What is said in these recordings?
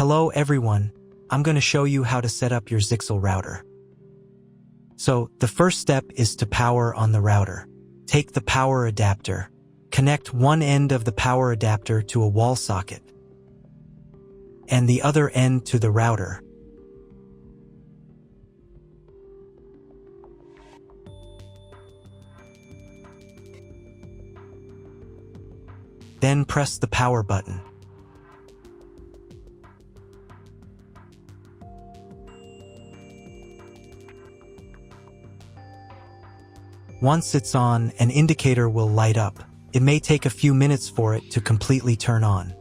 Hello everyone, I'm going to show you how to set up your Zyxel router. So, the first step is to power on the router. Take the power adapter. Connect one end of the power adapter to a wall socket and the other end to the router. Then press the power button. Once it's on, an indicator will light up. It may take a few minutes for it to completely turn on.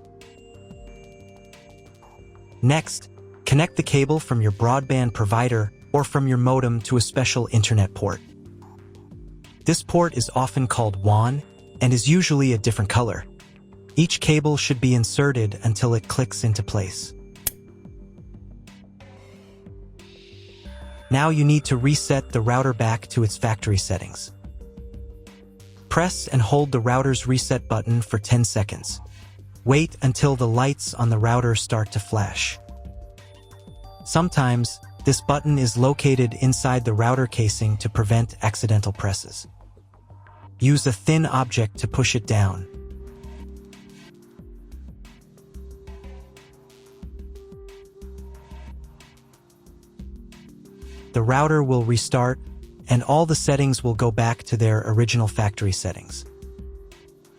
Next, connect the cable from your broadband provider or from your modem to a special internet port. This port is often called WAN and is usually a different color. Each cable should be inserted until it clicks into place. Now you need to reset the router back to its factory settings. Press and hold the router's reset button for 10 seconds. Wait until the lights on the router start to flash. Sometimes, this button is located inside the router casing to prevent accidental presses. Use a thin object to push it down. The router will restart, and all the settings will go back to their original factory settings.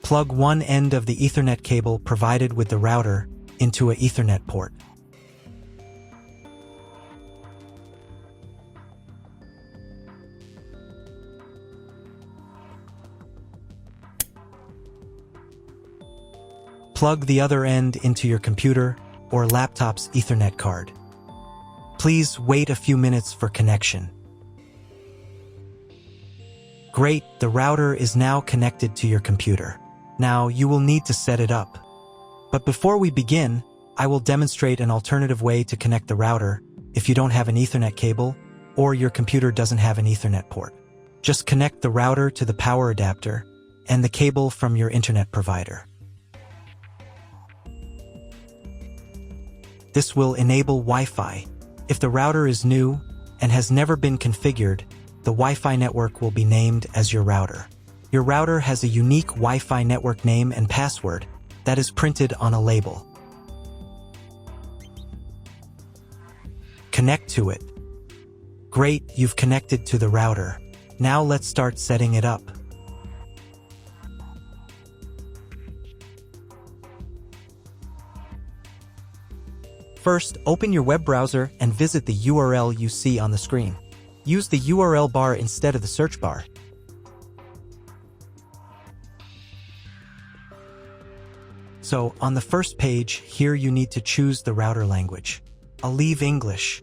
Plug one end of the Ethernet cable provided with the router into an Ethernet port. Plug the other end into your computer or laptop's Ethernet card. Please wait a few minutes for connection. Great, the router is now connected to your computer. Now you will need to set it up. But before we begin, I will demonstrate an alternative way to connect the router if you don't have an Ethernet cable or your computer doesn't have an Ethernet port. Just connect the router to the power adapter and the cable from your internet provider. This will enable Wi-Fi. If the router is new and has never been configured, the Wi-Fi network will be named as your router. Your router has a unique Wi-Fi network name and password that is printed on a label. Connect to it. Great, you've connected to the router. Now let's start setting it up. First, open your web browser and visit the URL you see on the screen. Use the URL bar instead of the search bar. So, on the first page, here you need to choose the router language. I'll leave English.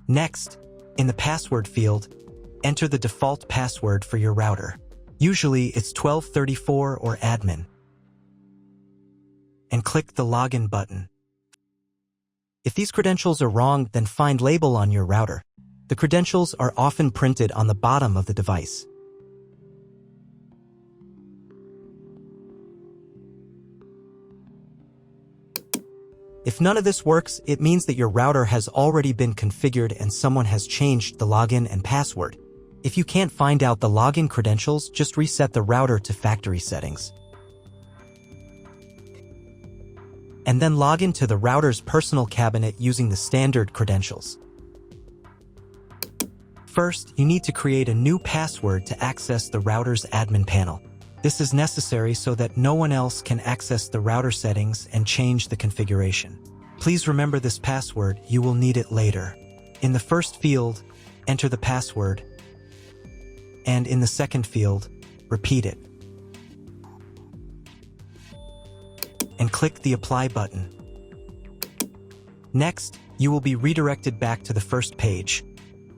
Next, in the password field, enter the default password for your router. Usually, it's 1234 or admin. And click the login button. If these credentials are wrong, then find label on your router. The credentials are often printed on the bottom of the device. If none of this works, it means that your router has already been configured and someone has changed the login and password. If you can't find out the login credentials, just reset the router to factory settings. And then log into the router's personal cabinet using the standard credentials. First, you need to create a new password to access the router's admin panel. This is necessary so that no one else can access the router settings and change the configuration. Please remember this password, you will need it later. In the first field, enter the password, and in the second field, repeat it. And click the Apply button. Next, you will be redirected back to the first page,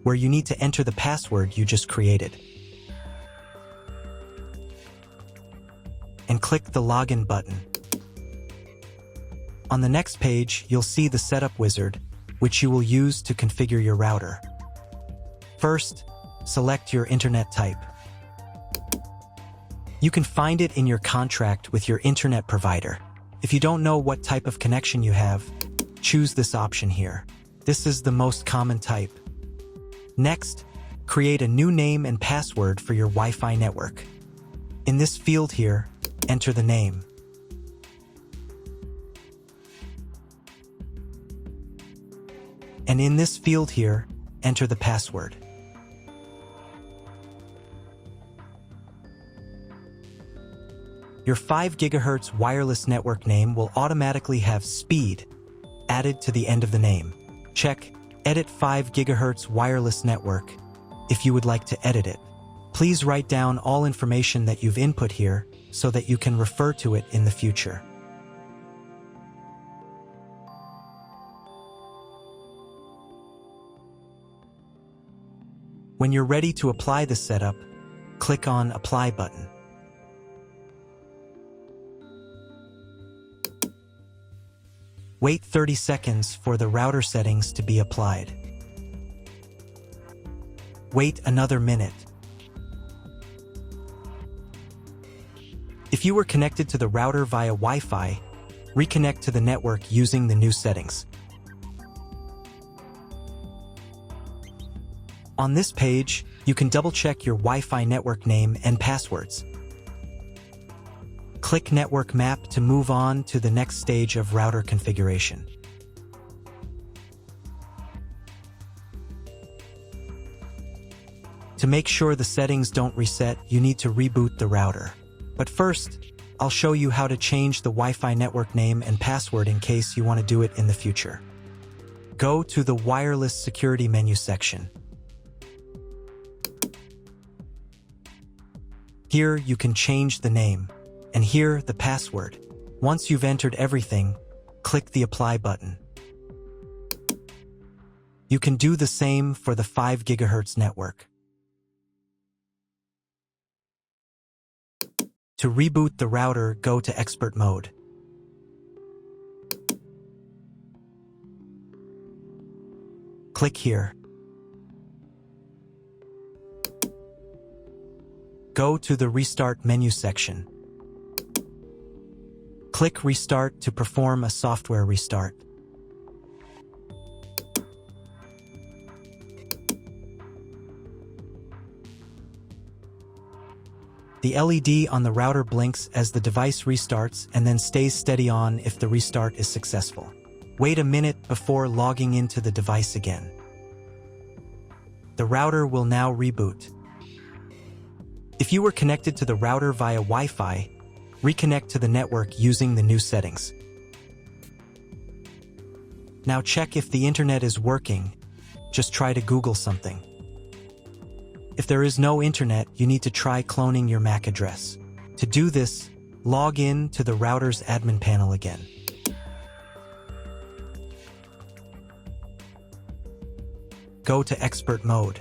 where you need to enter the password you just created. And click the Login button. On the next page, you'll see the Setup wizard, which you will use to configure your router. First, select your internet type. You can find it in your contract with your internet provider. If you don't know what type of connection you have, choose this option here. This is the most common type. Next, create a new name and password for your Wi-Fi network. In this field here, enter the name. And in this field here, enter the password. Your 5 GHz wireless network name will automatically have speed added to the end of the name. Check Edit 5 GHz wireless network if you would like to edit it. Please write down all information that you've input here so that you can refer to it in the future. When you're ready to apply the setup, click on Apply button. Wait 30 seconds for the router settings to be applied. Wait another minute. If you were connected to the router via Wi-Fi, reconnect to the network using the new settings. On this page, you can double-check your Wi-Fi network name and passwords. Click Network Map to move on to the next stage of router configuration. To make sure the settings don't reset, you need to reboot the router. But first, I'll show you how to change the Wi-Fi network name and password in case you want to do it in the future. Go to the Wireless Security menu section. Here you can change the name, and here the password. Once you've entered everything, click the Apply button. You can do the same for the 5 GHz network. To reboot the router, go to Expert Mode. Click here. Go to the Restart menu section. Click Restart to perform a software restart. The LED on the router blinks as the device restarts and then stays steady on if the restart is successful. Wait a minute before logging into the device again. The router will now reboot. If you were connected to the router via Wi-Fi, reconnect to the network using the new settings. Now check if the internet is working. Just try to Google something. If there is no internet, you need to try cloning your MAC address. To do this, log in to the router's admin panel again. Go to Expert Mode.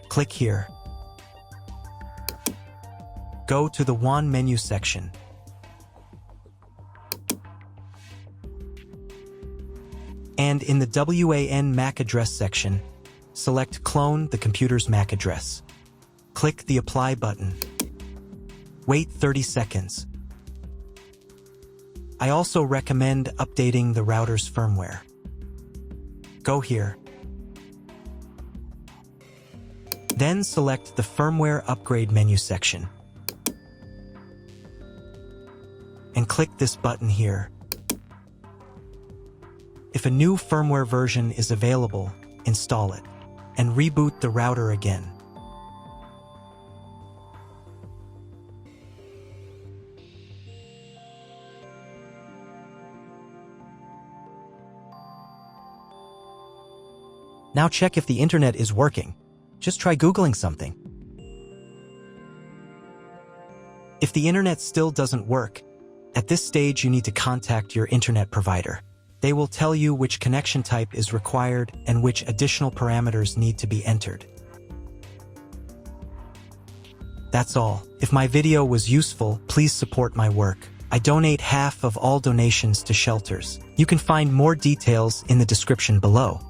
Click here. Go to the WAN menu section. And in the WAN MAC address section, select Clone the computer's MAC address. Click the Apply button. Wait 30 seconds. I also recommend updating the router's firmware. Go here. Then select the Firmware Upgrade menu section. And click this button here. If a new firmware version is available, install it, and reboot the router again. Now check if the internet is working. Just try Googling something. If the internet still doesn't work, at this stage you need to contact your internet provider. They will tell you which connection type is required and which additional parameters need to be entered. That's all. If my video was useful, please support my work. I donate half of all donations to shelters. You can find more details in the description below.